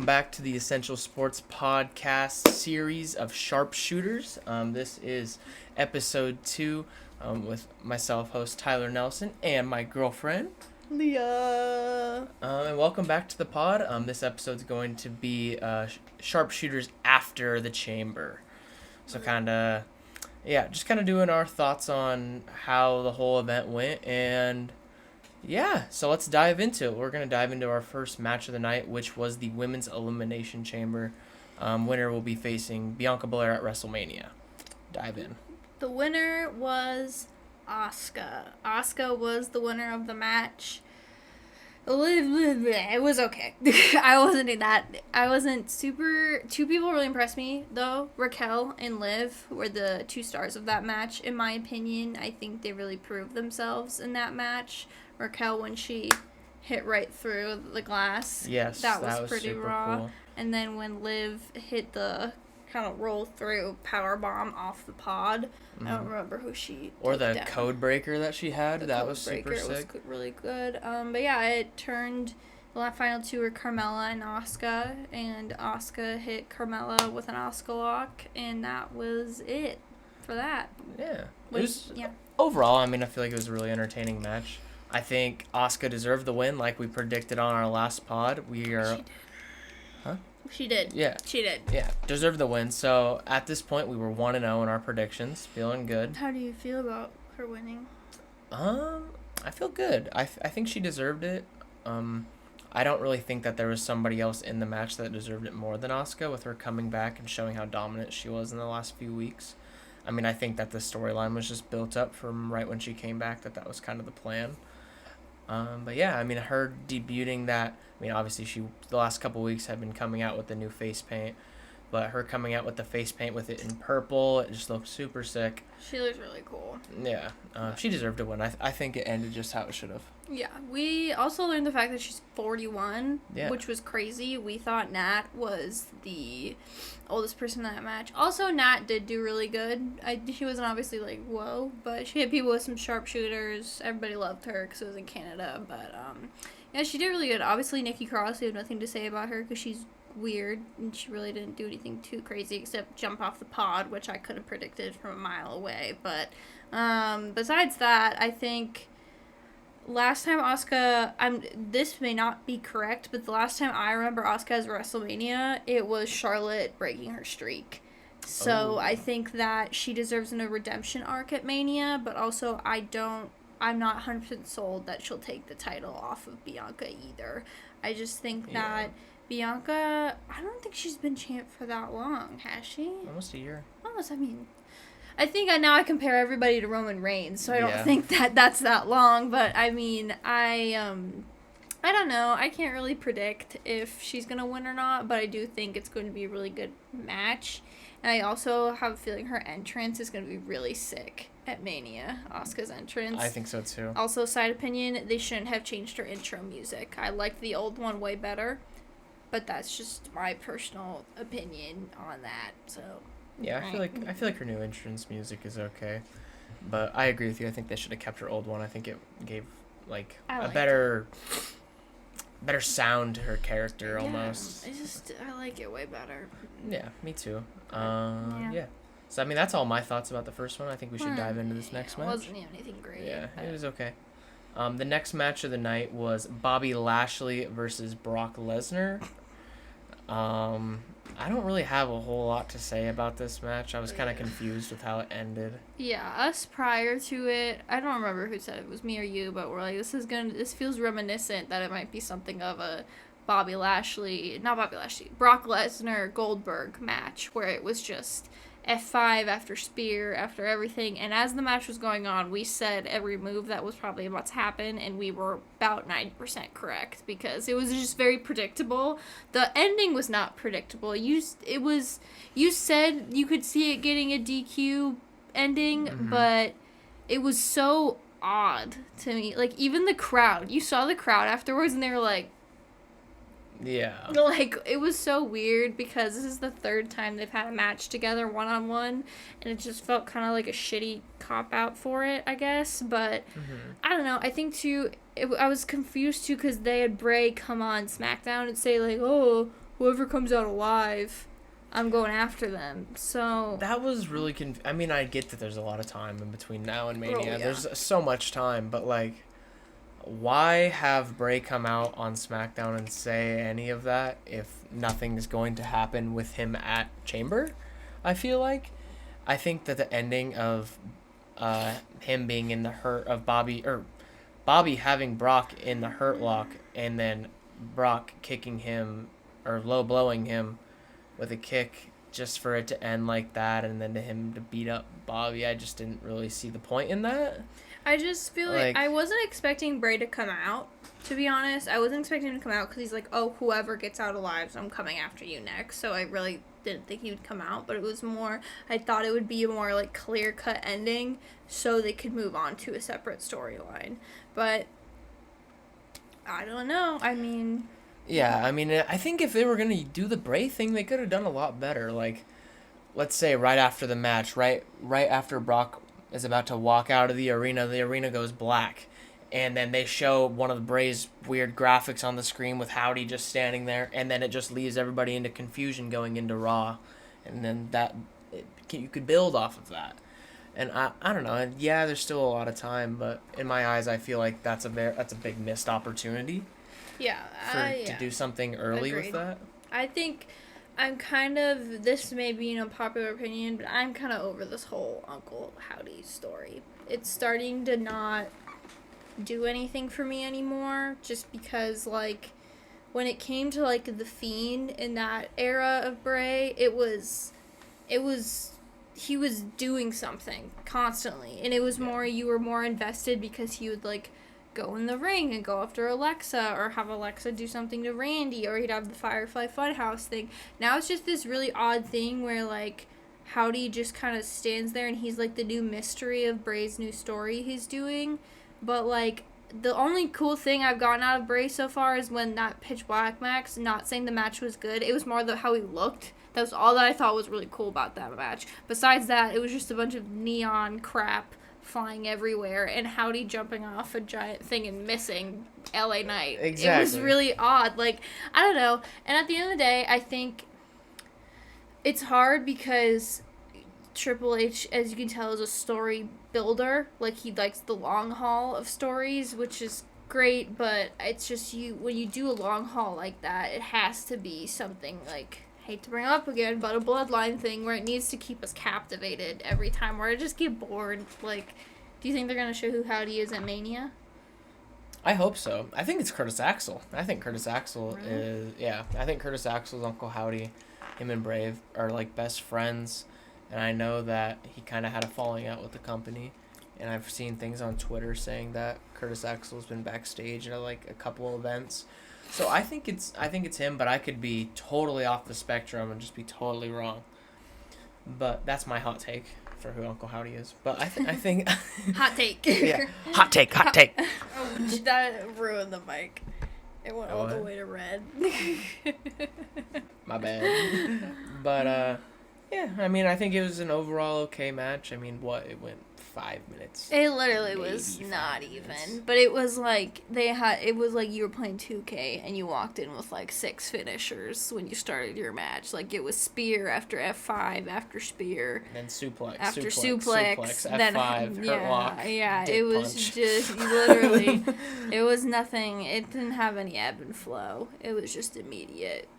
welcome back to the Essential Sports Podcast series of Sharpshooters. This is episode 2 with myself, host Tyler Nelson, and my girlfriend, Leah. And welcome back to the pod. This episode's going to be Sharpshooters after the chamber. So just kind of doing our thoughts on how the whole event went, and yeah, so let's dive into it. We're going to dive into our first match of the night, which was the Women's Elimination Chamber. Winner will be facing Bianca Belair at WrestleMania. Dive in. The winner was Asuka. Asuka was the winner of the match. It was okay. I wasn't super... Two people really impressed me, though. Raquel and Liv were the 2 stars of that match, in my opinion. I think they really proved themselves in that match. Raquel, when she hit right through the glass. Yes, that was pretty raw. Cool. And then when Liv hit the kind of roll through power bomb off the pod. I don't remember who she or the down. code breaker that she had. That was super sick. It was really good. But yeah, it turned. The final 2 were Carmella and Asuka, and Asuka hit Carmella with an Asuka lock, and that was it for that. Yeah. Yeah. Overall, I mean, I feel like it was a really entertaining match. I think Asuka deserved the win, like we predicted on our last pod. She did. Huh? She did. Yeah. She did. Yeah, deserved the win. So at this point, we were 1-0 in our predictions, feeling good. How do you feel about her winning? I feel good. I think she deserved it. I don't really think that there was somebody else in the match that deserved it more than Asuka, with her coming back and showing how dominant she was in the last few weeks. I mean, I think that the storyline was just built up from right when she came back, that was kind of the plan. But yeah, I mean, her debuting that, I mean, obviously the last couple weeks have been coming out with the new face paint, but her coming out with the face paint with it in purple, it just looked super sick. She looks really cool. Yeah, she deserved to win. I think it ended just how it should have. Yeah, we also learned the fact that she's 41, yeah, which was crazy. We thought Nat was the oldest person in that match. Also, Nat did do really good. She wasn't obviously like, whoa, but she hit people with some sharpshooters. Everybody loved her because it was in Canada, but yeah, she did really good. Obviously, Nikki Cross, we have nothing to say about her because she's weird, and she really didn't do anything too crazy except jump off the pod, which I could have predicted from a mile away. But besides that, I think last time Asuka, this may not be correct, but the last time I remember Asuka as WrestleMania, it was Charlotte breaking her streak. So I think that she deserves a redemption arc at Mania, but also I'm not 100% sold that she'll take the title off of Bianca either. I just think that Bianca, I don't think she's been champ for that long, has she? Almost a year. I think now I compare everybody to Roman Reigns, so I don't think that's that long, but I mean, I don't know. I can't really predict if she's going to win or not, but I do think it's going to be a really good match. And I also have a feeling her entrance is going to be really sick at Mania, Asuka's entrance. I think so too. Also, side opinion, they shouldn't have changed her intro music. I liked the old one way better, but that's just my personal opinion on that, so... Yeah, I feel like her new entrance music is okay, but I agree with you. I think they should have kept her old one. I think it gave a better sound to her character almost. I like it way better. Yeah, me too. Yeah. So I mean, that's all my thoughts about the first one. I think we should dive into this next match. It wasn't even anything great. Yeah, it was okay. The next match of the night was Bobby Lashley versus Brock Lesnar. I don't really have a whole lot to say about this match. I was kind of confused with how it ended. Yeah, us prior to it, I don't remember who said it. It was me or you, but we're like, this feels reminiscent that it might be something of a Brock Lesnar Goldberg match where it was just F5 after spear after everything, and as the match was going on, we said every move that was probably about to happen, and we were about 90% correct because it was just very predictable. The ending was not predictable. You said you could see it getting a DQ ending, but it was so odd to me. Like, even the crowd, you saw the crowd afterwards, and they were like, yeah. Like, it was so weird because this is the 3rd time they've had a match together one-on-one, and it just felt kind of like a shitty cop-out for it, I guess. But, I don't know. I think, too, I was confused, too, because they had Bray come on SmackDown and say, like, oh, whoever comes out alive, I'm going after them. So That was really I mean, I get that there's a lot of time in between now and Mania. yeah. There's so much time, but like, why have Bray come out on SmackDown and say any of that if nothing's going to happen with him at Chamber? I feel like. I think that the ending of him being in the hurt of Bobby having Brock in the hurt lock and then Brock kicking him or low blowing him with a kick just for it to end like that and then to him to beat up Bobby, I just didn't really see the point in that. I just feel like I wasn't expecting Bray to come out, to be honest. I wasn't expecting him to come out because he's like, oh, whoever gets out alive, so I'm coming after you next. So I really didn't think he would come out, but it was more, I thought it would be a more, like, clear-cut ending so they could move on to a separate storyline. But I don't know. I mean... Yeah, I mean, I think if they were going to do the Bray thing, they could have done a lot better. Like, let's say right after the match, right after Brock is about to walk out of the arena goes black. And then they show one of the Bray's weird graphics on the screen with Howdy just standing there. And then it just leaves everybody into confusion going into Raw. And then you could build off of that. And I don't know. And yeah, there's still a lot of time. But in my eyes, I feel like that's a big missed opportunity. Yeah. To do something early Agreed. with that. I think I'm kind of, this may be an unpopular opinion, but I'm kind of over this whole Uncle Howdy story. It's starting to not do anything for me anymore, just because, like, when it came to, like, The Fiend in that era of Bray, he was doing something constantly, and it was more, you were more invested because he would, like, go in the ring and go after Alexa, or have Alexa do something to Randy, or he'd have the Firefly Funhouse thing. Now it's just this really odd thing where, like, Howdy just kind of stands there and he's, like, the new mystery of Bray's new story he's doing. But, like, the only cool thing I've gotten out of Bray so far is when that Pitch Black match, not saying the match was good, it was more how he looked. That was all that I thought was really cool about that match. Besides that, it was just a bunch of neon crap flying everywhere and Howdy jumping off a giant thing and missing LA Knight. Exactly. It was really odd. Like, I don't know. And at the end of the day, I think it's hard because Triple H, as you can tell, is a story builder. Like, he likes the long haul of stories, which is great, but it's just when you do a long haul like that, it has to be something like, hate to bring it up again, but a bloodline thing where it needs to keep us captivated every time, where I just get bored. Like, do you think they're going to show who Howdy is at Mania? I hope so. I think it's Curtis Axel. I think Curtis Axel Really? is... Yeah, I think Curtis Axel's Uncle Howdy. Him and Brave are, like, best friends. And I know that he kind of had a falling out with the company. And I've seen things on Twitter saying that Curtis Axel's been backstage at, like, a couple events. So I think it's him, but I could be totally off the spectrum and just be totally wrong. But that's my hot take for who Uncle Howdy is. But I think... Hot take. Yeah. Hot take. Oh, that ruined the mic. It went all the way to red. My bad. But, yeah, I mean, I think it was an overall okay match. I mean, it went 5 minutes. It literally was not even. But it was like, it was like you were playing 2K and you walked in with like 6 finishers when you started your match. Like, it was spear after F5 after spear. And then suplex. After suplex F5, then, hurt lock. Yeah, dick it was punch. just, literally, it was nothing, it didn't have any ebb and flow. It was just immediate.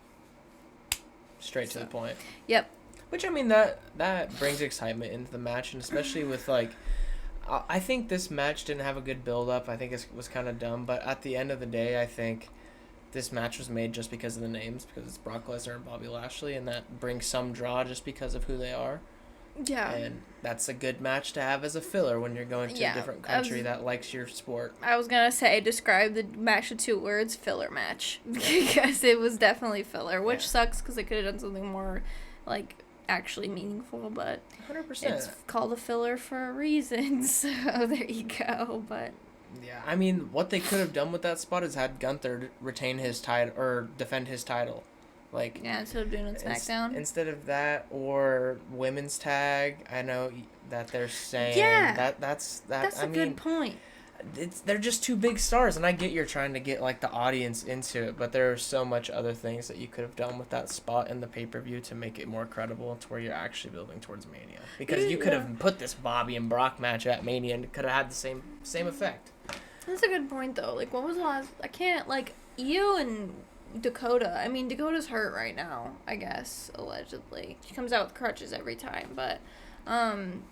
Straight to the point. Yep. Which, I mean, that brings excitement into the match, and especially with, like, I think this match didn't have a good build-up. I think it was kind of dumb, but at the end of the day, I think this match was made just because of the names, because it's Brock Lesnar and Bobby Lashley, and that brings some draw just because of who they are. Yeah. And that's a good match to have as a filler when you're going to a different country that likes your sport. I was going to say, describe the match with 2 words, filler match. Because it was definitely filler, which sucks because they could have done something more, like, actually meaningful, but 100%. It's called a filler for a reason, so there you go. But yeah, I mean, what they could have done with that spot is had Gunther retain his title or defend his title, like instead of doing it SmackDown. Instead of that, or women's tag. I know that they're saying that's a good point. they're just two big stars, and I get you're trying to get like the audience into it, but there are so much other things that you could have done with that spot in the pay-per-view to make it more credible, to where you're actually building towards Mania. Because you could have put this Bobby and Brock match at Mania and it could have had the same effect. That's a good point, though. Like, when was the last... I can't, like, Io and Dakota. I mean, Dakota's hurt right now, I guess, allegedly. She comes out with crutches every time, but...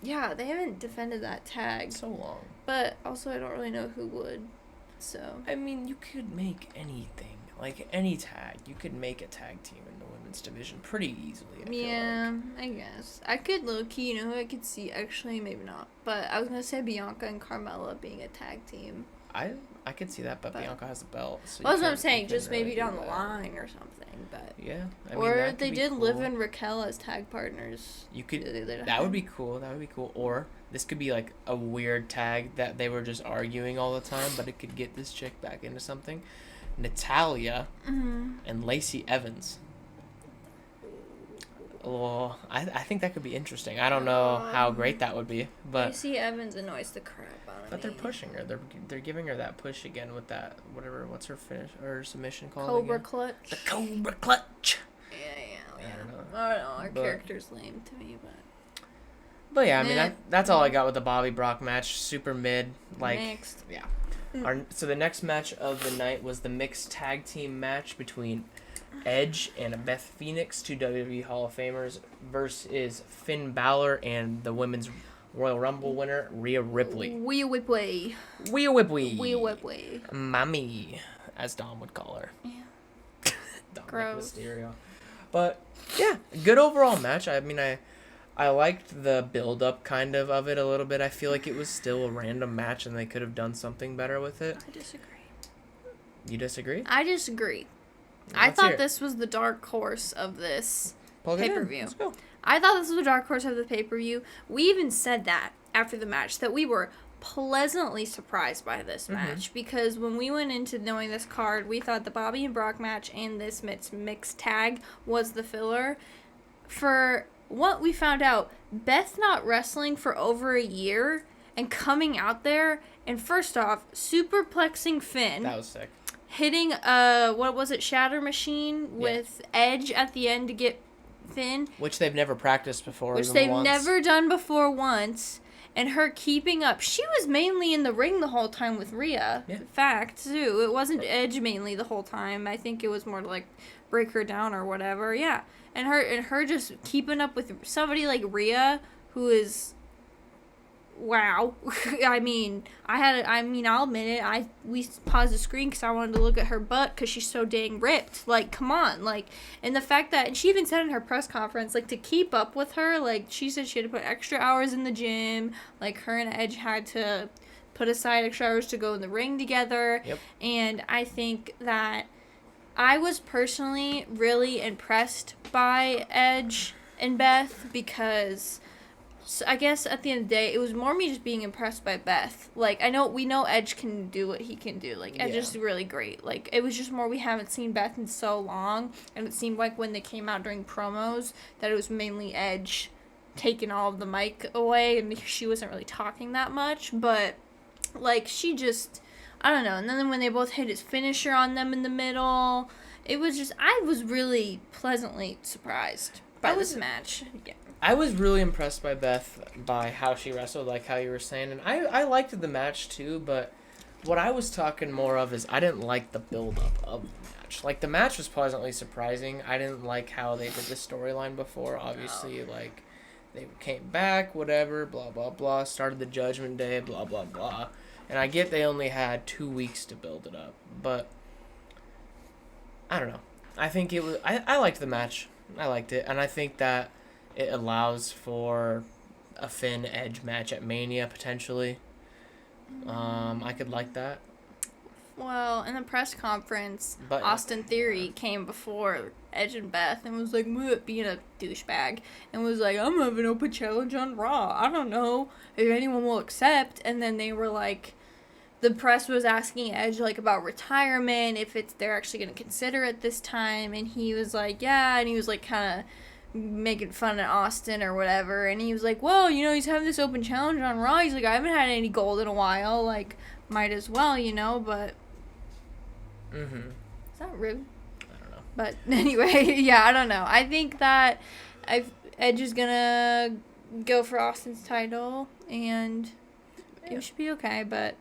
yeah, they haven't defended that tag. So long. But also, I don't really know who would. So. I mean, you could make anything, like any tag. You could make a tag team in the women's division pretty easily. I feel like. I guess I could low key. You know who I could see? Actually, maybe not. But I was gonna say Bianca and Carmella being a tag team. I could see that, but Bianca has a belt. So well, that's what I'm saying. Just maybe down the line or something. But yeah, I mean, or they did cool. Liv and Raquel as tag partners. You could. That would be cool. That would be cool. Or this could be like a weird tag that they were just arguing all the time, but it could get this chick back into something. Natalia and Lacey Evans. Well, I think that could be interesting. I don't know how great that would be, but Lacey Evans annoys the crap out of me. But they're pushing her. They're giving her that push again with that whatever. What's her finish or submission called? Cobra again? Clutch. The Cobra Clutch. Yeah. I don't know. I don't know. Our character's lame to me, But yeah, I mean that's all I got with the Bobby Brock match. Super mid, like next. Yeah. So the next match of the night was the mixed tag team match between Edge and Beth Phoenix, two WWE Hall of Famers, versus Finn Balor and the Women's Royal Rumble winner, Rhea Ripley. Rhea Ripley. Rhea Ripley. Rhea Ripley. Mommy, as Dom would call her. Yeah. Dominic Mysterio. But yeah, good overall match. I mean, I liked the build-up kind of it a little bit. I feel like it was still a random match and they could have done something better with it. I disagree. You disagree? I disagree. I Let's hear thought it. this was the dark horse of this Plug it in. pay-per-view. Let's go. I thought this was the dark horse of the pay-per-view. We even said that after the match, that we were pleasantly surprised by this match, because when we went into knowing this card, we thought the Bobby and Brock match and this mixed tag was the filler. For what we found out, Beth not wrestling for over a year and coming out there and first off superplexing Finn. That was sick. Hitting what was it, Shatter Machine with Edge at the end to get Finn, which they've never practiced before. Which they've never done before once. And her keeping up. She was mainly in the ring the whole time with Rhea. Yeah. Fact, too. It wasn't Edge mainly the whole time. I think it was more like break her down or whatever. Yeah. And her just keeping up with somebody like Rhea, who is... Wow. I mean, I'll admit it. We paused the screen because I wanted to look at her butt because she's so dang ripped. Like, come on. Like, and the fact that, and she even said in her press conference, like, to keep up with her, like, she said she had to put extra hours in the gym. Like, her and Edge had to put aside extra hours to go in the ring together. Yep. And I think that I was personally really impressed by Edge and Beth because... So I guess at the end of the day, it was more me just being impressed by Beth. Like, we know Edge can do what he can do. Like, Edge is really great. Like, it was just more we haven't seen Beth in so long. And it seemed like when they came out during promos, that it was mainly Edge taking all of the mic away. And she wasn't really talking that much. But, like, she just, I don't know. And then when they both hit his finisher on them in the middle, it was just, I was really pleasantly surprised by this match. Yeah. I was really impressed by Beth, by how she wrestled, like how you were saying. And I liked the match too, but what I was talking more of is I didn't like the build-up of the match. Like, the match was pleasantly surprising. I didn't like how they did the storyline before. Obviously, like, they came back, whatever, blah, blah, blah, started the Judgment Day, blah, blah, blah. And I get they only had 2 weeks to build it up, but I don't know. I think it was... I liked the match. I liked it, and I think that it allows for a Finn Edge match at Mania, potentially. I could like that. Well, in the press conference, Austin Theory came before Edge and Beth and was like, being a douchebag, and was like, I'm having an open challenge on Raw. I don't know if anyone will accept. And then they were like, the press was asking Edge, like, about retirement, if they're actually going to consider it this time. And he was like, yeah, and he was like, kind of making fun of Austin or whatever, and he was like, well, he's having this open challenge on Raw. He's like, I haven't had any gold in a while. Like, might as well, but Mm-hmm. is that rude? I don't know. But anyway, yeah, I don't know. I think that Edge is gonna go for Austin's title, and it should be okay, but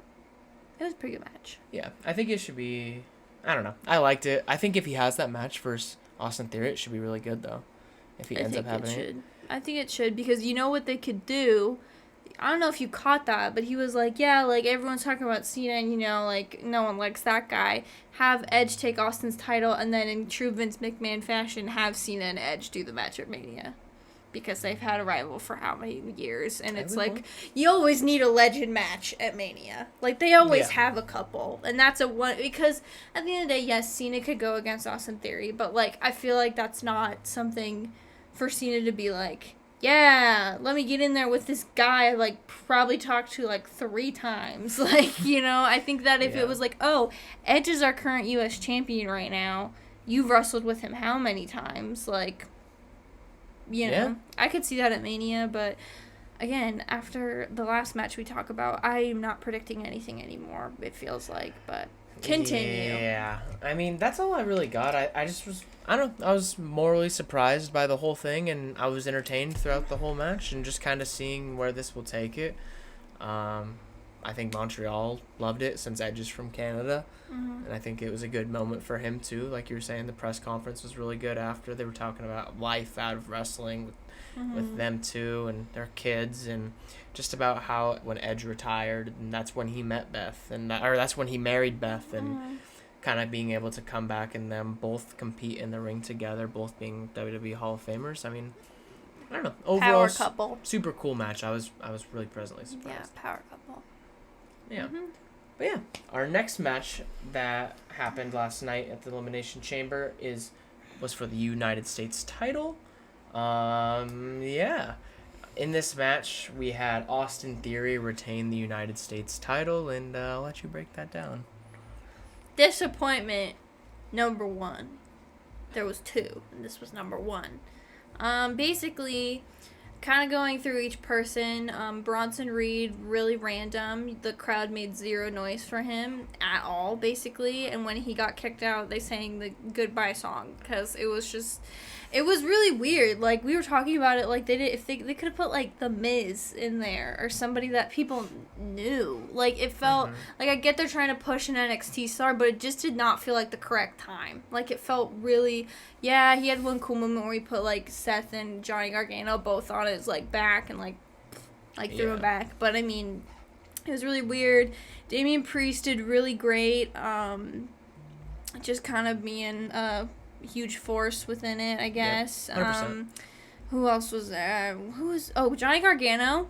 it was a pretty good match. Yeah, I think it should be... I don't know. I liked it. I think if he has that match versus Austin Theory, it should be really good, though. If he ends up having it. I think it should, because you know what they could do? I don't know if you caught that, but he was like, yeah, like, everyone's talking about Cena, and, like, no one likes that guy. Have Edge take Austin's title, and then in true Vince McMahon fashion, have Cena and Edge do the match at Mania. Because they've had a rival for how many years, and it's like, you always need a legend match at Mania. Like, they always have a couple, and that's a one, because at the end of the day, yes, Cena could go against Austin Theory, but, like, I feel like that's not something for Cena to be like, yeah, let me get in there with this guy I, like, probably talked to, like, 3 times. Like, I think that if it was like, oh, Edge is our current U.S. champion right now, you've wrestled with him how many times? Like, I could see that at Mania, but again, after the last match we talk about, I am not predicting anything anymore, it feels like, but continue. Yeah, I mean, that's all I really got. I just was, I don't know, I was morally surprised by the whole thing, and I was entertained throughout the whole match, and just kind of seeing where this will take it. I think Montreal loved it, since Edge is from Canada, and I think it was a good moment for him, too. Like you were saying, the press conference was really good after. They were talking about life out of wrestling with them, too, and their kids, and just about how when Edge retired, and that's when he met Beth, or that's when he married Beth, and kind of being able to come back and them both compete in the ring together, both being WWE Hall of Famers. I mean, I don't know. Overall, power couple. Super cool match. I was really pleasantly surprised. Yeah, power couple. Yeah. But yeah, our next match that happened last night at the Elimination Chamber was for the United States title. Yeah. In this match, we had Austin Theory retain the United States title, and I'll let you break that down. Disappointment number 1. There was 2, and this was number 1. Basically, kind of going through each person, Bronson Reed, really random. The crowd made 0 noise for him at all, basically. And when he got kicked out, they sang the goodbye song, because it was really weird. Like, we were talking about it, like, they could have put, like, The Miz in there, or somebody that people knew. Like, it felt, like, I get they're trying to push an NXT star, but it just did not feel like the correct time. Like, it felt really, he had one cool moment where he put, like, Seth and Johnny Gargano both on his, like, back, and, like threw him back. But, I mean, it was really weird. Damian Priest did really great, just kind of being, huge force within it, I guess. Yep, 100%. Who else was there? Johnny Gargano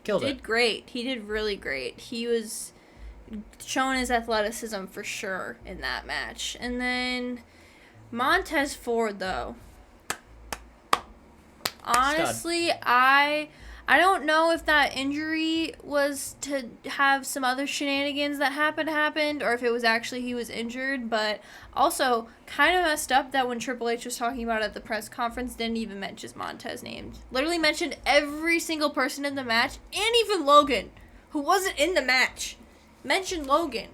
did great. He did really great. He was showing his athleticism for sure in that match. And then Montez Ford, though. Honestly, I don't know if that injury was to have some other shenanigans that happened, or if it was actually he was injured, but also kind of messed up that when Triple H was talking about it at the press conference, didn't even mention Montez name. Literally mentioned every single person in the match, and even Logan, who wasn't in the match. Mentioned Logan.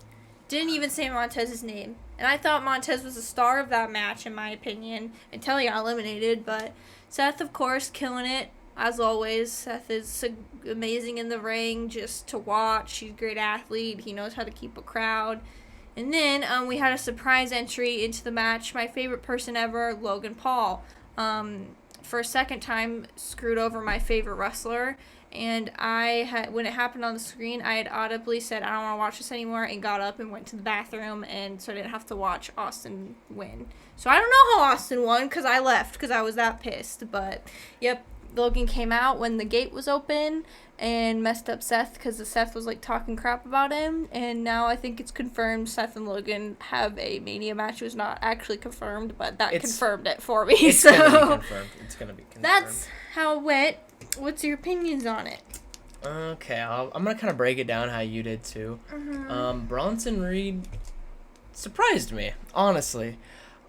Didn't even say Montez's name. And I thought Montez was the star of that match, in my opinion, until he got eliminated, but Seth, of course, killing it. As always, Seth is amazing in the ring, just to watch. He's a great athlete. He knows how to keep a crowd. And then we had a surprise entry into the match. My favorite person ever, Logan Paul. For a second time, screwed over my favorite wrestler. And when it happened on the screen, I had audibly said, I don't want to watch this anymore, and got up and went to the bathroom, and so I didn't have to watch Austin win. So I don't know how Austin won, because I left, because I was that pissed. But, yep. Logan came out when the gate was open and messed up Seth, because Seth was, like, talking crap about him. And now I think it's confirmed Seth and Logan have a Mania match. It was not actually confirmed, but that confirmed it for me. It's going to be confirmed. It's going to be confirmed. That's how it went. What's your opinions on it? Okay, I'm going to kind of break it down how you did, too. Bronson Reed surprised me, honestly.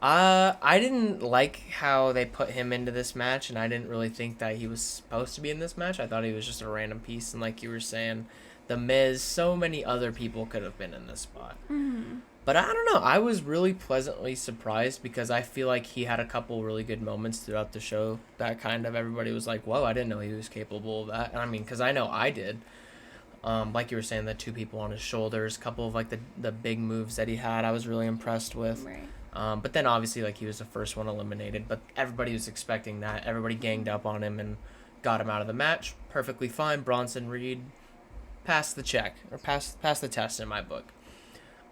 I didn't like how they put him into this match, and I didn't really think that he was supposed to be in this match. I thought he was just a random piece, and like you were saying, The Miz, so many other people could have been in this spot. Mm-hmm. But I don't know. I was really pleasantly surprised because I feel like he had a couple really good moments throughout the show that kind of everybody was like, whoa, I didn't know he was capable of that. And I mean, because I know I did. Like you were saying, the two people on his shoulders, a couple of like the big moves that he had, I was really impressed with. Right. But then obviously like he was the first one eliminated, but everybody was expecting that. Everybody ganged up on him and got him out of the match. Perfectly fine. Bronson Reed passed the check, or passed the test in my book.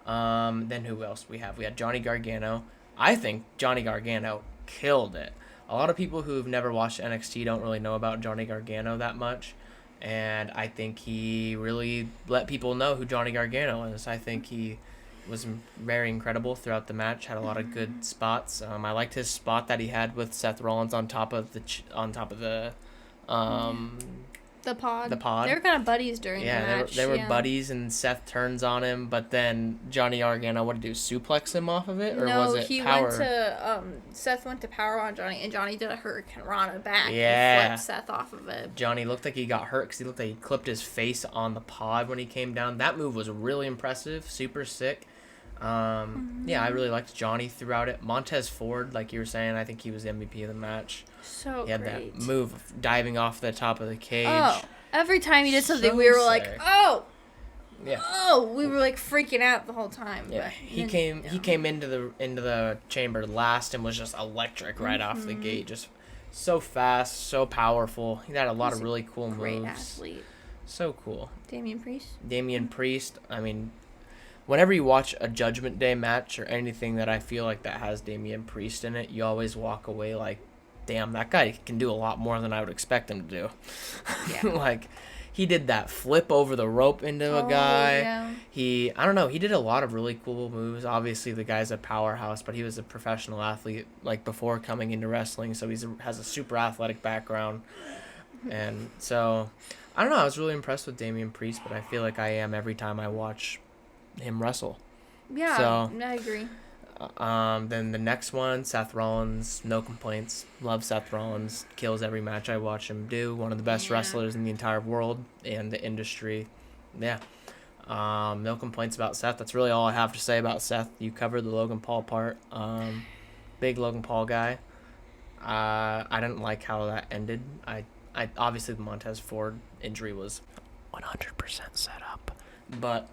Then who else we have? We had Johnny Gargano. I think Johnny Gargano killed it. A lot of people who've never watched NXT don't really know about Johnny Gargano that much. And I think he really let people know who Johnny Gargano is. I think he was very incredible throughout the match. Had a lot of good spots. I liked his spot that he had with Seth Rollins on top of the The pod. The pod. They were kind of buddies during the match. They were buddies, and Seth turns on him, but then Johnny Gargano, what did he do, suplex him off of it? Or was it power? Seth went to power on Johnny, and Johnny did a Hurricane Rana back Yeah. and flipped Seth off of it. Johnny looked like he got hurt because he looked like he clipped his face on the pod when he came down. That move was really impressive, super sick. Yeah, I really liked Johnny throughout it. Montez Ford, like you were saying, I think he was the MVP of the match. So he had great. that move of diving off the top of the cage. Oh, every time he did something, So we were sick. like, oh! Yeah. Oh, we were like freaking out the whole time. Yeah, but he then, came into the chamber last and was just electric right off the gate. Just so fast, so powerful. He had a lot of really cool great moves. athlete. So cool. Damian Priest. I mean, whenever you watch a Judgment Day match or anything that I feel like that has Damian Priest in it, you always walk away like, damn, that guy can do a lot more than I would expect him to do. Yeah. Like, he did that flip over the rope into a guy. Yeah. I don't know, he did a lot of really cool moves. Obviously, the guy's a powerhouse, but he was a professional athlete, like, before coming into wrestling, so has a super athletic background. And so, I don't know, I was really impressed with Damian Priest, but I feel like I am every time I watch him wrestle. Yeah, So, I agree. Then the next one, Seth Rollins, no complaints. Love Seth Rollins. Kills every match I watch him do. One of the best wrestlers in the entire world and the industry. Yeah. No complaints about Seth. That's really all I have to say about Seth. You covered the Logan Paul part. Big Logan Paul guy. I didn't like how that ended. I obviously the Montez Ford injury was 100% set up. But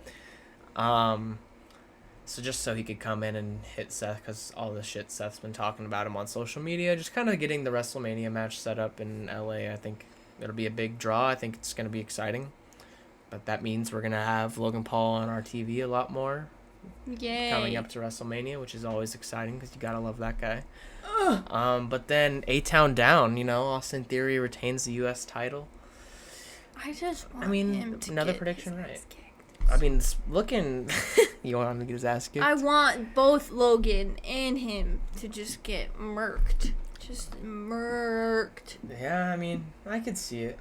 so just so he could come in and hit Seth, because all the shit Seth's been talking about him on social media, just kind of getting the WrestleMania match set up in LA. I think it'll be a big draw. I think it's going to be exciting. But that means we're going to have Logan Paul on our TV a lot more. Yay. Coming up to WrestleMania, which is always exciting because you got to love that guy. But then A-Town down, Austin Theory retains the U.S. title. I just want him to another get prediction his right. ass kicked. I mean, looking... You want him to get his ass kicked? I want both Logan and him to just get murked. Just murked. Yeah, I mean, I could see it.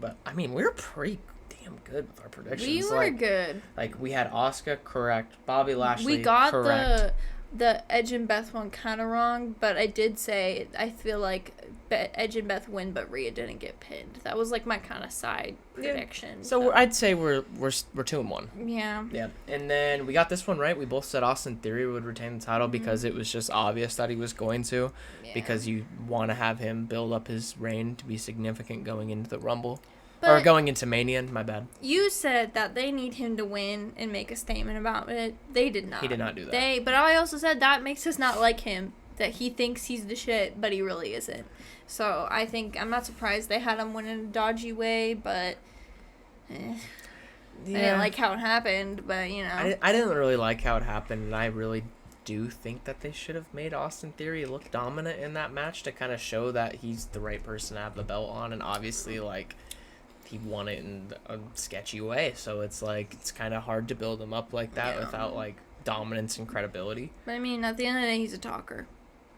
But, I mean, we're pretty damn good with our predictions. We were good. Like, we had Asuka correct. Bobby Lashley We got correct. the Edge and Beth one kind of wrong, but I did say I feel like Edge and Beth win, but Rhea didn't get pinned. That was like my kind of side prediction. So I'd say we're 2-1. Yeah. Yeah, and then we got this one right. We both said Austin Theory would retain the title because it was just obvious that he was going to, because you want to have him build up his reign to be significant going into the Rumble. Or going into Mania, my bad. You said that they need him to win and make a statement about it. They did not. He did not do that. But I also said that makes us not like him. That he thinks he's the shit, but he really isn't. So I think I'm not surprised they had him win in a dodgy way, but I didn't like how it happened. But I didn't really like how it happened, and I really do think that they should have made Austin Theory look dominant in that match to kind of show that he's the right person to have the belt on, and obviously he won it in a sketchy way, so it's kind of hard to build him up like that without dominance and credibility. But I mean, at the end of the day, he's a talker.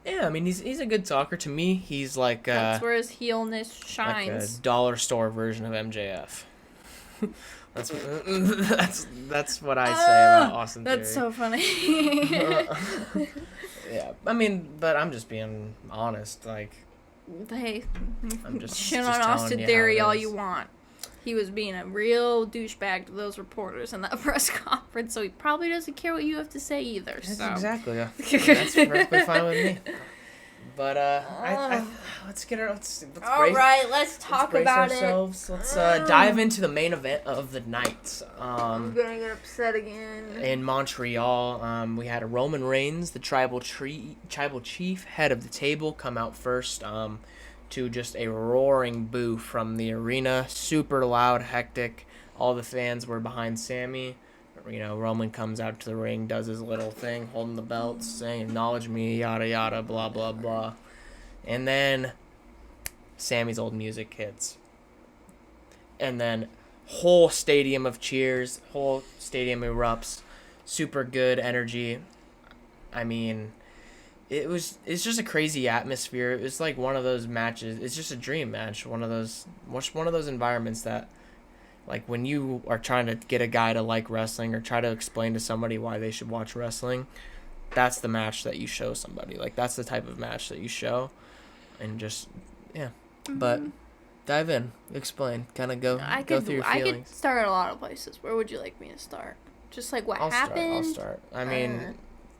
Yeah, I mean, he's a good talker. To me, he's that's where his heelness shines. Like a dollar store version of MJF. That's what I say about Austin Theory. That's so funny. Yeah, I mean, but I'm just being honest. Like, Hey, I'm just shit just on telling Austin you how Theory it all is. you want. He was being a real douchebag to those reporters in that press conference, so he probably doesn't care what you have to say either. That's So. exactly. That's perfectly fine with me. But let's get our let's All brace, right, let's let's talk brace about ourselves. Let's dive into the main event of the night. I'm gonna get upset again. In Montreal, we had a Roman Reigns, the tribal chief, head of the table, come out first. To just a roaring boo from the arena, super loud, hectic. All the fans were behind Sammy. You know, Roman comes out to the ring, does his little thing, holding the belts, saying, "Acknowledge me," yada yada, blah blah blah. And then Sammy's old music hits. And then whole stadium of cheers, whole stadium erupts. Super good energy. I mean, it's just a crazy atmosphere. It was like one of those matches. It's just a dream match. One of those environments that, like, when you are trying to get a guy to like wrestling or try to explain to somebody why they should watch wrestling, that's the match that you show somebody. Like, that's the type of match that you show. And just, yeah. Mm-hmm. But dive in, explain, kind of go through your I feelings. could start a lot of places. Where would you like me to start? Just like what happened? I'll start. I mean,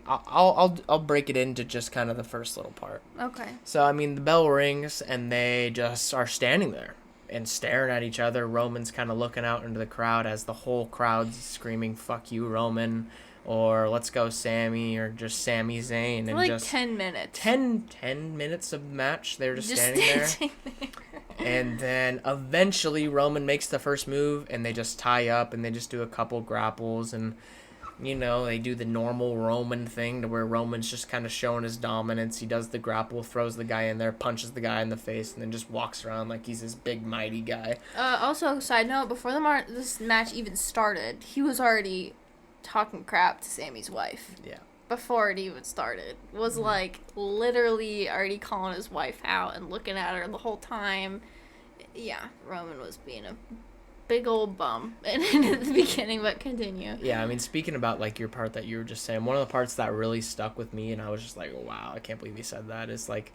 I'll break it into just kind of the first little part. Okay. So, I mean, the bell rings and they just are standing there and staring at each other. Roman's kind of looking out into the crowd as the whole crowd's screaming, "Fuck you, Roman," or "Let's go, Sammy," or just Sami Zayn. For and like just 10 minutes. 10 minutes of match. They're just standing there. And then eventually Roman makes the first move and they just tie up and they just do a couple grapples and, you know, they do the normal Roman thing to where Roman's just kind of showing his dominance. He does the grapple, throws the guy in there, punches the guy in the face, and then just walks around like he's this big, mighty guy. Also, side note, before this match even started, he was already talking crap to Sammy's wife. Yeah. Before it even started. Was like literally already calling his wife out and looking at her the whole time. Yeah, Roman was being a big old bum in the beginning, but continue. Yeah, I mean, speaking about, like, your part that you were just saying, one of the parts that really stuck with me, and I was just like, wow, I can't believe he said that, is, like,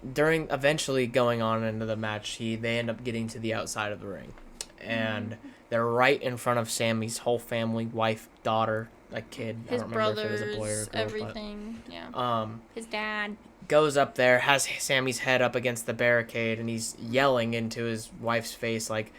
eventually going on into the match, they end up getting to the outside of the ring. And they're right in front of Sammy's whole family, wife, daughter, like, kid. His I don't remember if it was brothers, a boy or a girl, everything. but, Yeah. His dad. goes up there, has Sammy's head up against the barricade, and he's yelling into his wife's face, like,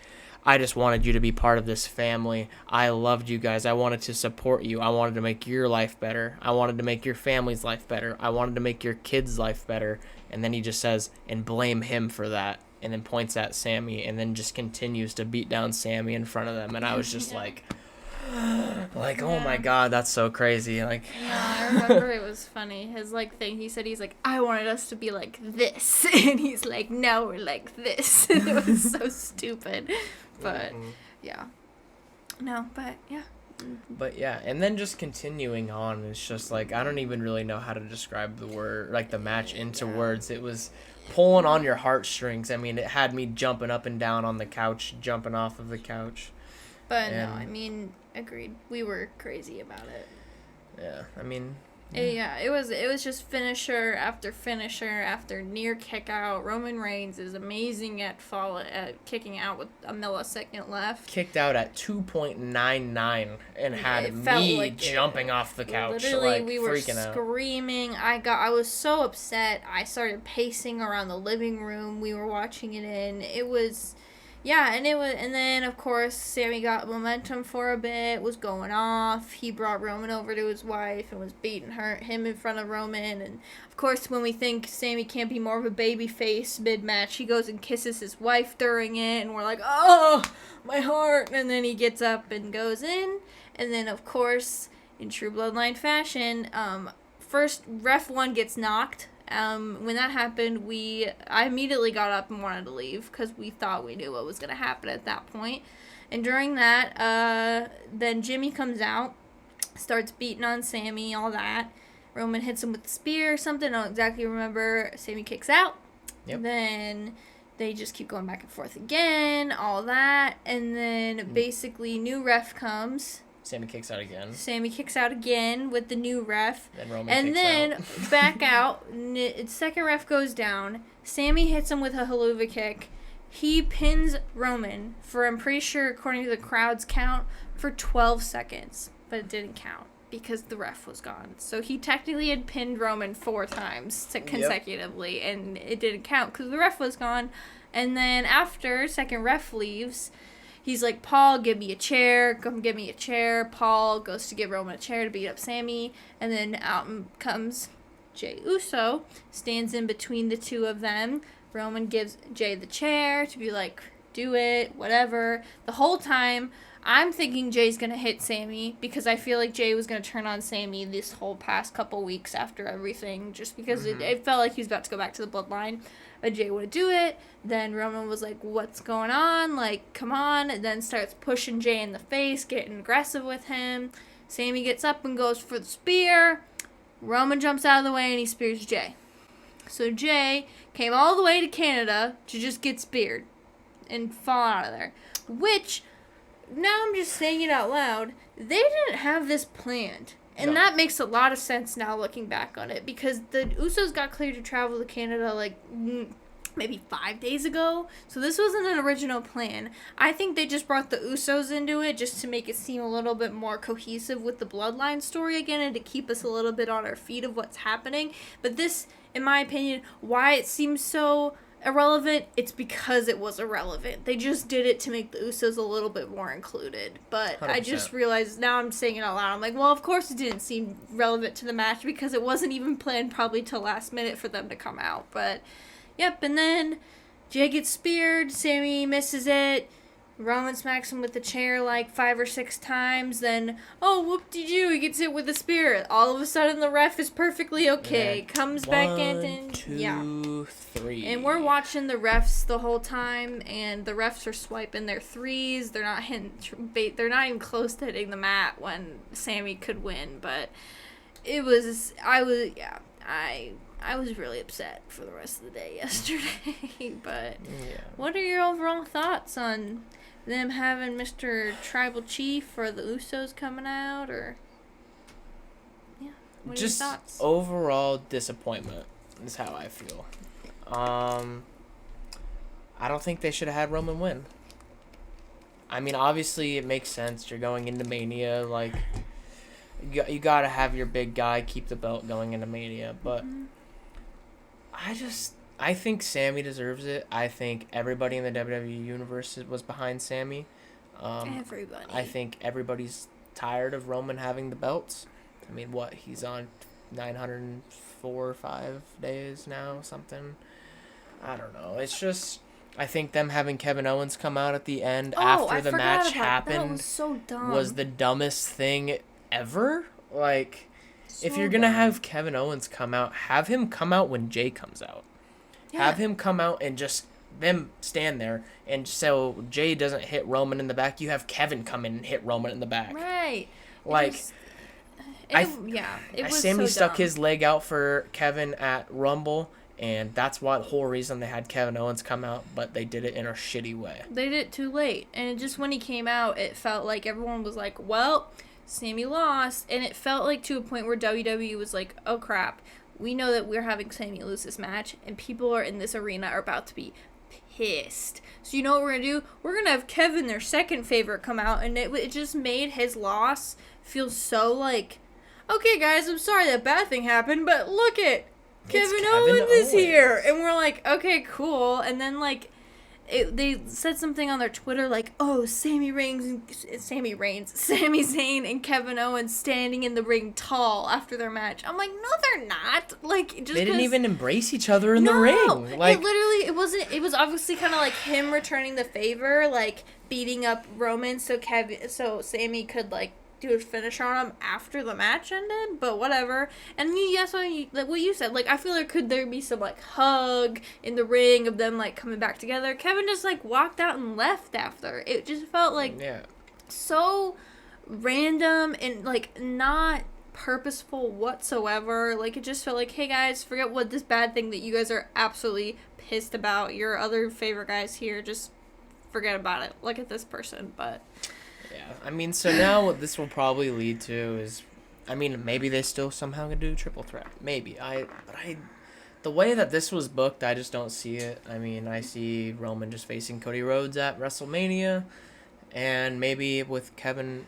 "I just wanted you to be part of this family. I loved you guys. I wanted to support you. I wanted to make your life better. I wanted to make your family's life better. I wanted to make your kids' life better." And then he just says, "And blame him for that," and then points at Sammy, and then just continues to beat down Sammy in front of them. And I was just like, oh my god, that's so crazy. Like, yeah, I remember it was funny. His like thing, he said, he's like, "I wanted us to be like this," and he's like, "No, we're like this." And it was so stupid, but yeah, no, but yeah. But yeah, and then just continuing on, it's just like, I don't even really know how to describe the match into words. It was pulling on your heartstrings. I mean, it had me jumping up and down on the couch, jumping off of the couch. But no, I mean, agreed. We were crazy about it. Yeah, I mean. Yeah, it was just finisher after near kick out. Roman Reigns is amazing at kicking out with a millisecond left. Kicked out at 2.99 and had me like jumping off the couch. Literally, like, we were freaking screaming. I was so upset. I started pacing around the living room we were watching it in. It was. Yeah, and then of course Sammy got momentum for a bit, was going off. He brought Roman over to his wife and was beating him in front of Roman. And of course, when we think Sammy can't be more of a baby face mid-match, he goes and kisses his wife during it, and we're like, "Oh, my heart!" And then he gets up and goes in, and then of course, in true Bloodline fashion, first ref 1 gets knocked. When that happened, I immediately got up and wanted to leave because we thought we knew what was going to happen at that point. And during that, then Jimmy comes out, starts beating on Sammy, all that. Roman hits him with a spear or something, I don't exactly remember. Sammy kicks out. Yep. Then They just keep going back and forth again, all that. And then basically new ref comes. Sammy kicks out again. Sammy kicks out again with the new ref. Then Roman and kicks then out. back out. Second ref goes down. Sammy hits him with a haluva kick. He pins Roman for, I'm pretty sure, according to the crowd's count, for 12 seconds. But it didn't count because the ref was gone. So he technically had pinned Roman 4 times consecutively, and it didn't count because the ref was gone. And then after second ref leaves, he's like, Paul, give me a chair. Come give me a chair. Paul goes to give Roman a chair to beat up Sammy. And then out comes Jey Uso, stands in between the two of them. Roman gives Jey the chair to be like, do it, whatever. The whole time, I'm thinking Jay's going to hit Sammy because I feel like Jey was going to turn on Sammy this whole past couple weeks after everything just because it felt like he was about to go back to the bloodline. But Jey wouldn't do it. Then Roman was like, what's going on? Like, come on. And then starts pushing Jey in the face, getting aggressive with him. Sammy gets up and goes for the spear. Roman jumps out of the way and he spears Jey. So Jey came all the way to Canada to just get speared and fall out of there. Which, now I'm just saying it out loud, they didn't have this planned. And that makes a lot of sense now looking back on it. Because the Usos got cleared to travel to Canada like maybe 5 days ago. So this wasn't an original plan. I think they just brought the Usos into it just to make it seem a little bit more cohesive with the bloodline story again and to keep us a little bit on our feet of what's happening. But this, in my opinion, why it seems so irrelevant, it's because it was irrelevant. They just did it to make the Usos a little bit more included. But 100%. I just realized, now I'm saying it out loud, I'm like, well, of course it didn't seem relevant to the match because it wasn't even planned probably till last minute for them to come out. But, yep, and then Jey gets speared, Sammy misses it, Roman smacks him with the chair like 5 or 6 times, then, oh, whoop-de-doo, he gets hit with a spear. All of a sudden, the ref is perfectly okay. Yeah. Comes back in and, 2, 3. And we're watching the refs the whole time, and the refs are swiping their threes. They're not they're not even close to hitting the mat when Sammy could win, but I was really upset for the rest of the day yesterday. But what are your overall thoughts on them having Mr. Tribal Chief or the Usos coming out? Or what are your thoughts? Overall disappointment is how I feel. I don't think they should have had Roman win. I mean, obviously it makes sense. You're going into Mania, like you gotta have your big guy keep the belt going into Mania, but. I think Sammy deserves it. I think everybody in the WWE universe was behind Sammy. Everybody. I think everybody's tired of Roman having the belts. I mean, he's on 904 or 5 days now, something. I don't know. It's just, I think them having Kevin Owens come out at the end after the match happened that was so dumb. Was the dumbest thing ever. Like, if you're going to have Kevin Owens come out, have him come out when Jey comes out. Yeah. Have him come out and just them stand there. And so Jey doesn't hit Roman in the back, you have Kevin come in and hit Roman in the back. Right. Like, it was Sammy so stuck dumb. his leg out for Kevin at Rumble, and that's why the whole reason they had Kevin Owens come out, but they did it in a shitty way. They did it too late. And just when he came out, it felt like everyone was like, well, Sammy lost, and it felt like to a point where WWE was like, oh crap, we know that we're having Sammy lose this match, and people are in this arena are about to be pissed. So you know what we're going to do? We're going to have Kevin, their second favorite, come out, and it just made his loss feel so like, okay guys, I'm sorry that bad thing happened, but look it, Kevin Owens is here. And we're like, okay, cool. And then like, they said something on their Twitter like, oh, Sami Zayn and Kevin Owens standing in the ring tall after their match. I'm like, no, they're not. Like, just they didn't even embrace each other in the ring. Like, it was obviously kind of like him returning the favor, like beating up Roman so Sami could like do a finish on him after the match ended, but whatever. And that's like what you said. Like, I feel like could there be some like hug in the ring of them like coming back together? Kevin just like walked out and left after. It just felt like so random and like not purposeful whatsoever. Like, it just felt like, hey guys, forget what this bad thing that you guys are absolutely pissed about. Your other favorite guys here, just forget about it. Look at this person, but... Yeah, I mean, so now what this will probably lead to is, I mean, maybe they still somehow can do a triple threat. Maybe. The way that this was booked, I just don't see it. I mean, I see Roman just facing Cody Rhodes at WrestleMania, and maybe with Kevin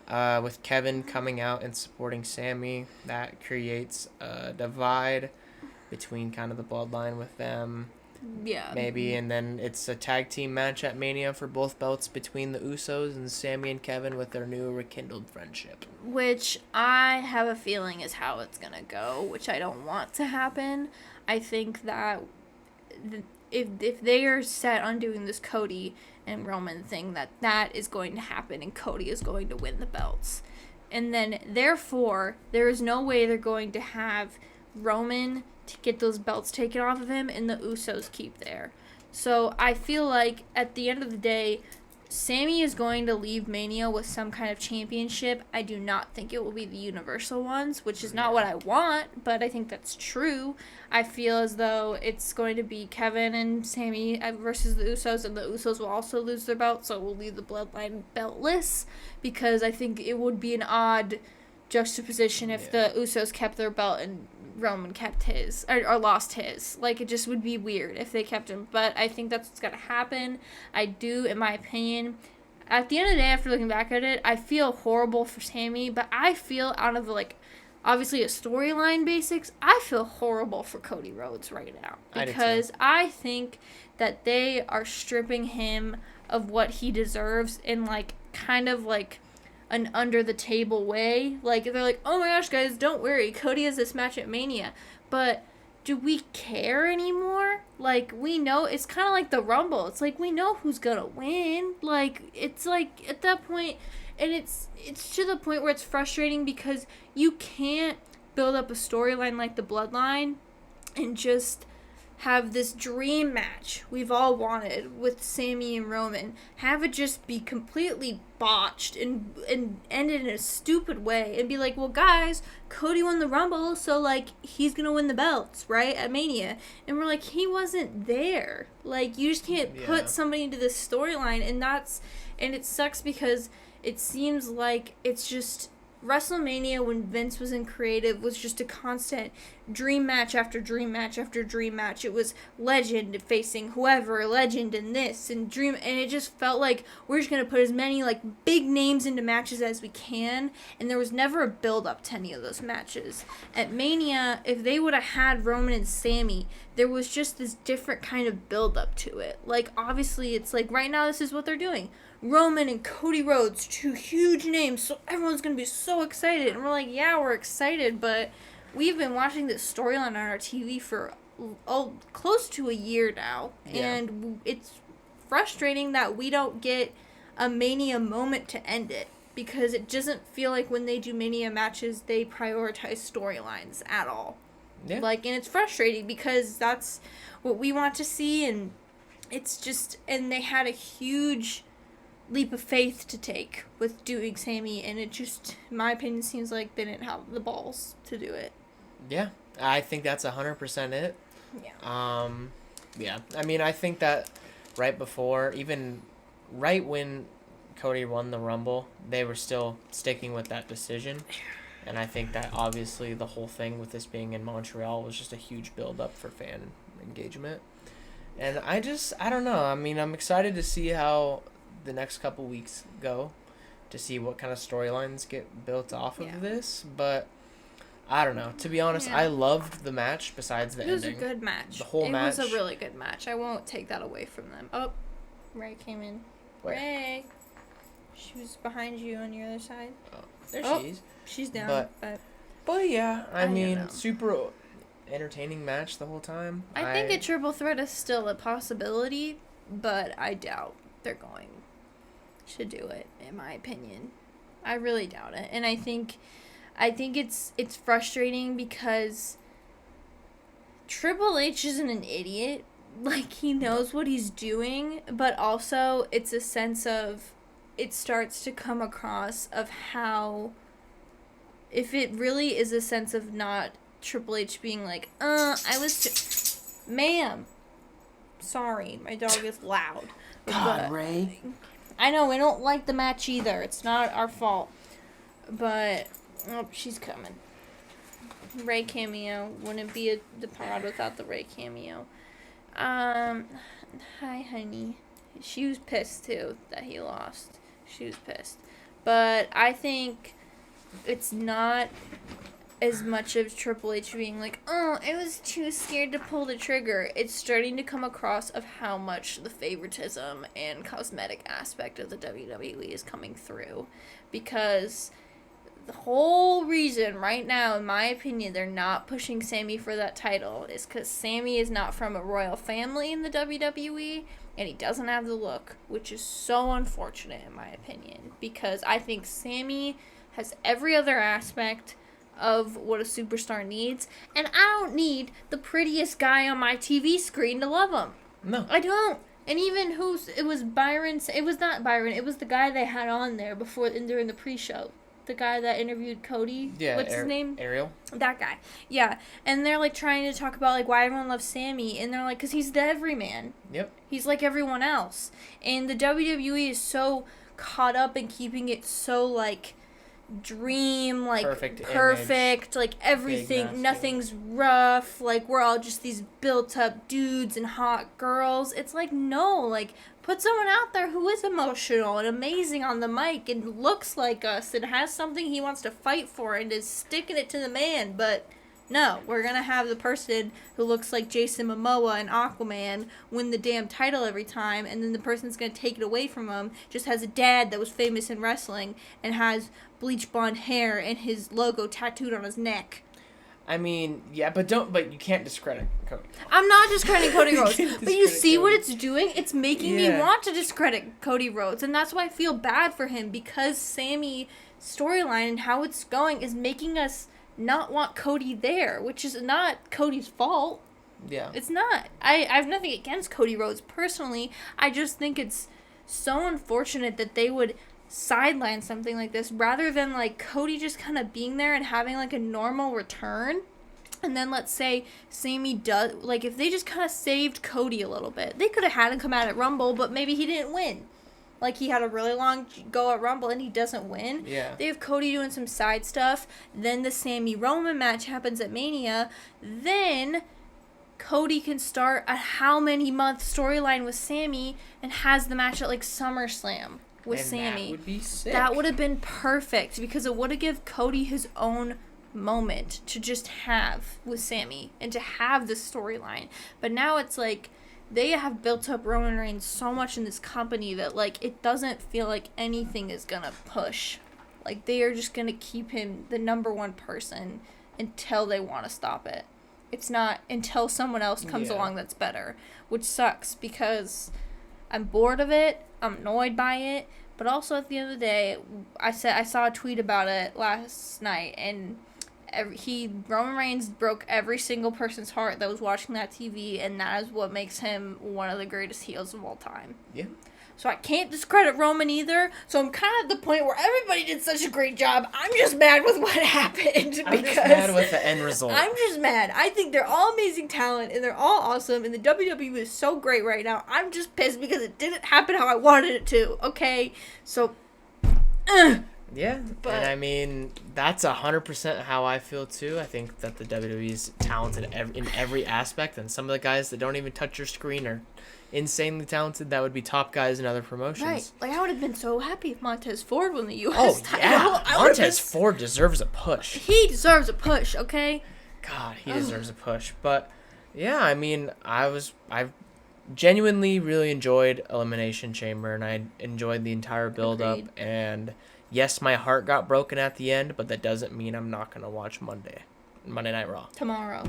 coming out and supporting Sammy, that creates a divide between kind of the bloodline with them. Yeah. Maybe, and then it's a tag team match at Mania for both belts between the Usos and Sammy and Kevin with their new rekindled friendship. Which I have a feeling is how it's going to go, which I don't want to happen. I think that if they are set on doing this Cody and Roman thing, that is going to happen and Cody is going to win the belts. And then, therefore, there is no way they're going to have Roman to get those belts taken off of him and the Usos keep there. So I feel like at the end of the day, Sammy is going to leave Mania with some kind of championship. I do not think it will be the Universal ones, which is not what I want, but I think that's true. I feel as though it's going to be Kevin and Sammy versus the Usos, and the Usos will also lose their belt, so we'll leave the Bloodline beltless, because I think it would be an odd juxtaposition if the Usos kept their belt and Roman kept his, or lost his. Like, it just would be weird if they kept him. But I think that's what's going to happen. I do, in my opinion. At the end of the day, after looking back at it, I feel horrible for Sammy. But I feel, out of, like, obviously a storyline basics, I feel horrible for Cody Rhodes right now. Because I think that they are stripping him of what he deserves in, like, kind of, like, an under-the-table way. Like, they're like, oh my gosh, guys, don't worry, Cody has this match at Mania. But do we care anymore? Like, we know, it's kind of like the Rumble. It's like, we know who's gonna win. Like, it's like, at that point, and it's to the point where it's frustrating because you can't build up a storyline like the Bloodline and just have this dream match we've all wanted with Sammy and Roman, have it just be completely botched and ended in a stupid way, and be like, well, guys, Cody won the Rumble, so, like, he's gonna win the belts, right, at Mania. And we're like, he wasn't there. Like, you just can't put somebody into this storyline, and it sucks because it seems like it's just WrestleMania, when Vince was in creative, was just a constant dream match after dream match after dream match. It was legend facing whoever, legend and this, and dream, and it just felt like we're just gonna put as many, like, big names into matches as we can, and there was never a build up to any of those matches. At Mania, if they would have had Roman and Sammy, there was just this different kind of build up to it. Like, obviously, it's like, right now this is what they're doing. Roman and Cody Rhodes, two huge names, so everyone's going to be so excited. And we're like, yeah, we're excited, but we've been watching this storyline on our TV for close to a year now. Yeah. And it's frustrating that we don't get a Mania moment to end it, because it doesn't feel like when they do Mania matches, they prioritize storylines at all. Yeah. Like, and it's frustrating because that's what we want to see, and it's just, and they had a huge leap of faith to take with doing Sammy, and it just, in my opinion, seems like they didn't have the balls to do it. Yeah, I think that's 100% it. Yeah. Yeah, I mean, I think that right before, even right when Cody won the Rumble, they were still sticking with that decision. And I think that obviously the whole thing with this being in Montreal was just a huge build-up for fan engagement. And I don't know. I mean, I'm excited to see how the next couple weeks go, to see what kind of storylines get built off of this. But I don't know. To be honest, I loved the match besides the ending. It was a good match. The whole match. It was a really good match. I won't take that away from them. Oh, Ray came in. Where? Ray. She was behind you on your other side. Oh, there she is. She's down. But yeah, I mean, super entertaining match the whole time. I think a triple threat is still a possibility, but I doubt they're going to do it, in my opinion. I really doubt it. And I think it's frustrating because Triple H isn't an idiot. Like, he knows what he's doing, but also it's a sense of, it starts to come across of how, if it really is a sense of not Triple H being like, ma'am, Sorry, my dog is loud. God, But Ray. I know, we don't like the match either. It's not our fault. But, oh, she's coming. Ray cameo. Wouldn't be the pod without the Ray cameo. Hi, honey. She was pissed, too, that he lost. She was pissed. But I think it's not as much of Triple H being like, oh, I was too scared to pull the trigger. It's starting to come across of how much the favoritism and cosmetic aspect of the WWE is coming through. Because the whole reason right now, in my opinion, they're not pushing Sammy for that title is because Sammy is not from a royal family in the WWE, and he doesn't have the look, which is so unfortunate in my opinion. Because I think Sammy has every other aspect of what a superstar needs, and I don't need the prettiest guy on my TV screen to love him. No. I don't. And even it was Byron, it was not Byron, it was the guy they had on there before and during the pre-show. The guy that interviewed Cody. Yeah. What's his name? Ariel. That guy. Yeah. And they're like trying to talk about like why everyone loves Sammy, and they're like, because he's the everyman. Yep. He's like everyone else. And the WWE is so caught up in keeping it so like dream, like perfect, like everything, nothing's rough, like we're all just these built up dudes and hot girls. It's like, no, like put someone out there who is emotional and amazing on the mic and looks like us and has something he wants to fight for and is sticking it to the man. But no, we're gonna have the person who looks like Jason Momoa and Aquaman win the damn title every time, and then the person's gonna take it away from him just has a dad that was famous in wrestling and has bleach blonde hair and his logo tattooed on his neck. I mean, yeah, but you can't discredit Cody. I'm not discrediting Cody Rhodes, but you see Cody. what it's doing? It's making me want to discredit Cody Rhodes, and that's why I feel bad for him, because Sammy storyline and how it's going is making us not want Cody there, which is not Cody's fault. Yeah. It's not. I have nothing against Cody Rhodes personally. I just think it's so unfortunate that they would sideline something like this rather than like Cody just kind of being there and having like a normal return. And then let's say Sammy does, like if they just kind of saved Cody a little bit, they could have had him come out at Rumble, but maybe he didn't win. Like he had a really long go at Rumble and he doesn't win. Yeah. They have Cody doing some side stuff. Then the Sammy Roman match happens at Mania. Then Cody can start a how many month storyline with Sammy and has the match at like SummerSlam with Sammy. That would be sick. That would have been perfect because it would have given Cody his own moment to just have with Sammy and to have this storyline. But now it's like they have built up Roman Reigns so much in this company that like it doesn't feel like anything is gonna push. Like they are just gonna keep him the number one person until they want to stop it. It's not until someone else comes along that's better, which sucks because I'm bored of it. I'm annoyed by it. But also at the end of the day, I saw a tweet about it last night, and Roman Reigns broke every single person's heart that was watching that TV, and that is what makes him one of the greatest heels of all time. Yeah. So I can't discredit Roman either. So I'm kind of at the point where everybody did such a great job. I'm just mad with what happened. I'm just mad with the end result. I'm just mad. I think they're all amazing talent, and they're all awesome, and the WWE is so great right now. I'm just pissed because it didn't happen how I wanted it to. Okay? So, yeah, and I mean, that's 100% how I feel too. I think that the WWE is talented in every aspect, and some of the guys that don't even touch your screen are insanely talented. That would be top guys in other promotions. Right. Like, I would have been so happy if Montez Ford won the U.S. title. Yeah, Montez Ford deserves a push. He deserves a push, okay? God, he deserves a push. But, yeah, I mean, I genuinely really enjoyed Elimination Chamber, and I enjoyed the entire build-up, and yes, my heart got broken at the end, but that doesn't mean I'm not going to watch Monday Night Raw. Tomorrow.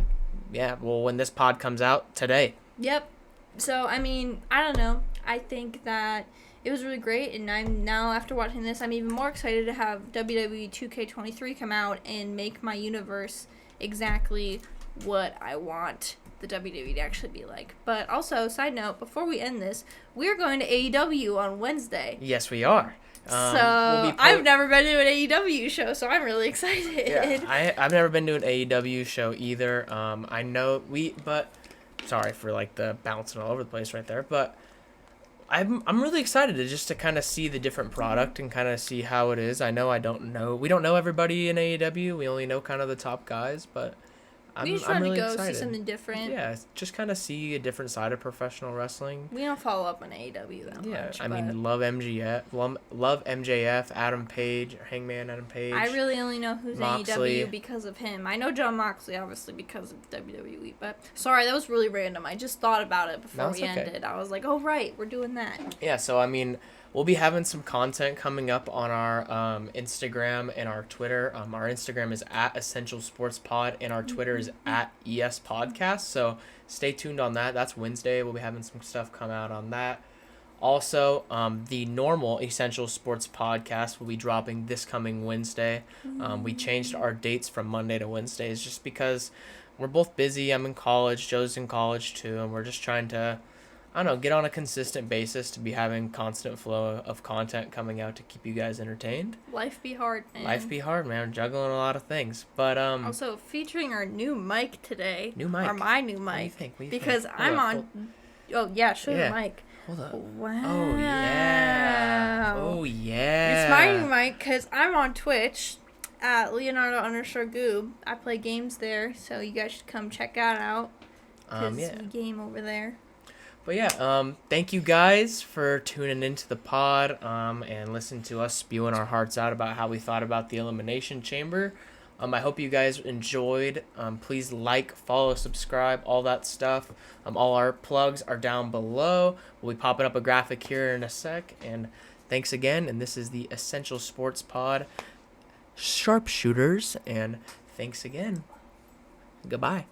Yeah, well, when this pod comes out, today. Yep. So, I mean, I don't know. I think that it was really great, and I'm now, after watching this, I'm even more excited to have WWE 2K23 come out and make my universe exactly what I want the WWE to actually be like. But also, side note, before we end this, we're going to AEW on Wednesday. Yes, we are. I've never been to an AEW show, so I'm really excited. Yeah, I've never been to an AEW show either. I know but Sorry for like the bouncing all over the place right there, but I'm really excited to kind of see the different product and kind of see how it is. I know we don't know everybody in AEW. We only know kind of the top guys, but We just I'm tried to really go excited. see something different. Yeah, just kind of see a different side of professional wrestling. We don't follow up on AEW that Yeah, much. I but mean, love MJF, Adam Page, Hangman Adam Page. I really only know who's Moxley. AEW because of him. I know John Moxley, obviously, because of WWE. But sorry, that was really random. I just thought about it before we ended. I was like, oh, right, we're doing that. Yeah, so I mean, we'll be having some content coming up on our Instagram and our Twitter. Our Instagram is at Essential Sports Pod, and our Twitter is at ES Podcast. So stay tuned on that. That's Wednesday. We'll be having some stuff come out on that. Also, the normal Essential Sports Podcast will be dropping this coming Wednesday. We changed our dates from Monday to Wednesdays just because we're both busy. I'm in college. Joe's in college too, and we're just trying to, I don't know, get on a consistent basis to be having constant flow of content coming out to keep you guys entertained. Life be hard, man. Life be hard, man. Juggling a lot of things. But also featuring our new mic today. New mic. Or my new mic. What do you think? Because I'm on. Oh yeah, show the mic. Hold up. Wow. Oh yeah. Oh yeah. It's my new mic because I'm on Twitch at Leonardo_Goob. I play games there, so you guys should come check that out. Because we game over there. But yeah, thank you guys for tuning into the pod and listening to us spewing our hearts out about how we thought about the Elimination Chamber. I hope you guys enjoyed. Please like, follow, subscribe, all that stuff. All our plugs are down below. We'll be popping up a graphic here in a sec. And thanks again. And this is the Essential Sports Pod Sharpshooters. And thanks again. Goodbye.